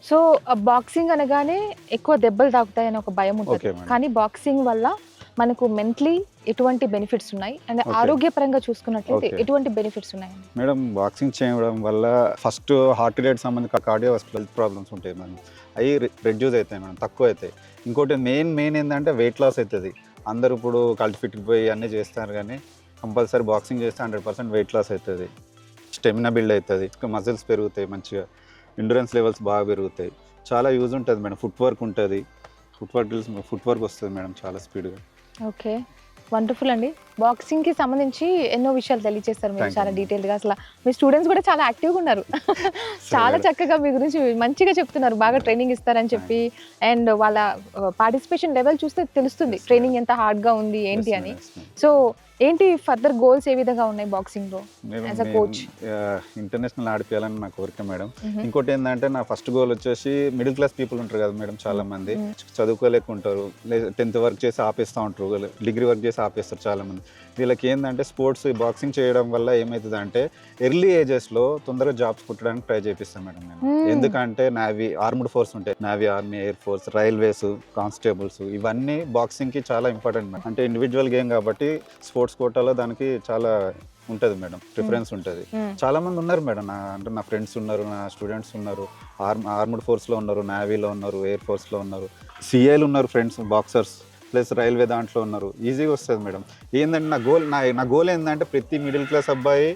So boxing అనగానే ఎక్కువ దెబ్బలు తాకుతాయని ఒక భయం ఉంటుంది. Okay madam. కానీ బాక్సింగ్ వల్ల మనకు మెంటలీ ఎటువంటి బెనిఫిట్స్ ఉన్నాయి అండ్ ఓకే. ఆరోగ్యపరంగా చూసుకున్నట్లయితే ఓకే. ఎటువంటి బెనిఫిట్స్ ఉన్నాయండి? మేడం బాక్సింగ్ చేయడం వల్ల ఫస్ట్ హార్ట్ రేట్ సంబంధించిన కార్డియోవాస్కులర్ హెల్త్ ప్రాబ్లమ్స్ ఉంటాయి మేడం, అవి రెడ్యూస్ అవుతాయి మేడం, తక్కువ అవుతాయి. ఇంకోటి మెయిన్ ఏంటంటే వెయిట్ లాస్ అవుతుంది. అందరూ ఇప్పుడు కల్టిఫిట్కి పోయి అన్నీ చేస్తారు, కానీ కంపల్సరీ బాక్సింగ్ చేస్తే 100% వెయిట్ లాస్ అవుతుంది, స్టెమినా బిల్డ్ అవుతుంది, మజిల్స్ పెరుగుతాయి, మంచిగా ఎండ్యూరెన్స్ లెవెల్స్ బాగా పెరుగుతాయి, చాలా యూజ్ ఉంటుంది మేడం. ఫుట్ వర్క్ ఉంటుంది, ఫుట్ వర్క్ వస్తుంది మేడం చాలా స్పీడ్గా. ఓకే, వండర్ఫుల్ అండి. బాక్సింగ్కి సంబంధించి ఎన్నో విషయాలు తెలియజేస్తారు మీరు Thank you, చాలా ma'am. డీటెయిల్గా. అసలు మీ స్టూడెంట్స్ కూడా చాలా యాక్టివ్గా ఉన్నారు. చాలా madam. చక్కగా మీ గురించి మంచిగా చెప్తున్నారు, బాగా ట్రైనింగ్ ఇస్తారని చెప్పి. అండ్ వాళ్ళ పార్టిసిపేషన్ లెవెల్ చూస్తే తెలుస్తుంది Yes, ట్రైనింగ్ madam. ఎంత హార్డ్గా ఉంది ఏంటి Yes, అని. madam, yes, madam. సో ఏంటి ఫర్దర్ గోల్స్ ఏ విధంగా ఉన్నాయి బాక్సింగ్లో madam, as a coach? International ఆడిపియాలని నా కోరిక మేడం. ఇంకోటి ఏంటంటే నా ఫస్ట్ గోల్ వచ్చేసి మిడిల్ క్లాస్ పీపుల్ ఉంటారు కదా మేడం, చాలా మంది చదువుకోలేక ఉంటారు, 10th వర్క్ చేసి ఆపేస్తూ ఉంటారు, డిగ్రీ వర్క్ చేసి ఆపేస్తారు చాలా మంది. వీళ్ళకి ఏంటంటే స్పోర్ట్స్ బాక్సింగ్ చేయడం వల్ల ఏమవుతుంది అంటే ఎర్లీ ఏజెస్లో తొందరగా జాబ్స్ పుట్టడానికి ట్రై చేపిస్తాను మేడం నేను. ఎందుకంటే నావీ, ఆర్మ్డ్ ఫోర్స్ ఉంటాయి, navy, army, air force, railways, constables, ఇవన్నీ బాక్సింగ్కి చాలా ఇంపార్టెంట్ మేడం. అంటే ఇండివిజువల్ గేమ్ కాబట్టి స్పోర్ట్స్ కోటాలో దానికి చాలా ఉంటుంది మేడం, ప్రిఫరెన్స్ ఉంటుంది. చాలా మంది ఉన్నారు మేడం, అంటే నా ఫ్రెండ్స్ ఉన్నారు, నా స్టూడెంట్స్ ఉన్నారు, ఆర్మ్డ్ ఫోర్స్లో ఉన్నారు, నావీలో ఉన్నారు, ఎయిర్ ఫోర్స్లో ఉన్నారు, సిఐలు ఉన్నారు ఫ్రెండ్స్, బాక్సర్స్, ప్లస్ రైల్వే దాంట్లో ఉన్నారు. ఈజీగా వస్తుంది మేడం. ఏంటంటే నా గోల్ ఏంటంటే ప్రతి మిడిల్ క్లాస్ అబ్బాయి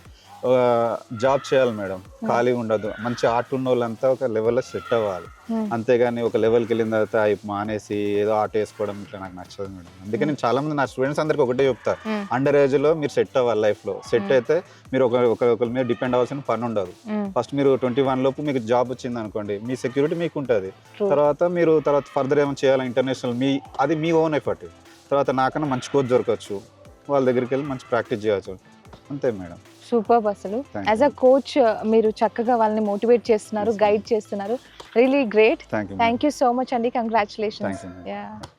జాబ్ చేయాలి మేడం, ఖాళీ ఉండదు. మంచి ఆర్ట్ ఉన్న వాళ్ళంతా ఒక లెవెల్లో సెట్ అవ్వాలి, అంతేగాని ఒక లెవెల్కి వెళ్ళిన తర్వాత అవి మానేసి ఏదో ఆట వేసుకోవడం ఇట్లా నాకు నచ్చదు మేడం. అందుకే నేను చాలా మంది నా స్టూడెంట్స్ అందరికీ ఒకటే చెప్తా, అండర్ ఏజ్లో మీరు సెట్ అవ్వాలి, లైఫ్లో సెట్ అయితే మీరు ఒకరి మీద డిపెండ్ అవ్వాల్సిన పని ఉండదు. ఫస్ట్ మీరు 21 లోపు మీకు జాబ్ వచ్చింది అనుకోండి, మీ సెక్యూరిటీ మీకు ఉంటుంది. తర్వాత ఫర్దర్ ఏమైనా చేయాలి ఇంటర్నేషనల్, అది మీ ఓన్ ఎఫర్ట్. తర్వాత నాకన్నా మంచి కోచ్ దొరకచ్చు, వాళ్ళ దగ్గరికి వెళ్ళి మంచి ప్రాక్టీస్ చేయవచ్చు, అంతే మేడం. సూపర్. అసలు యాజ్ అ కోచ్ మీరు చక్కగా వాళ్ళని మోటివేట్ చేస్తున్నారు, గైడ్ చేస్తున్నారు. Really great. Thank you. Thank you so much అండి. కంగ్రాచులేషన్స్. Thank you.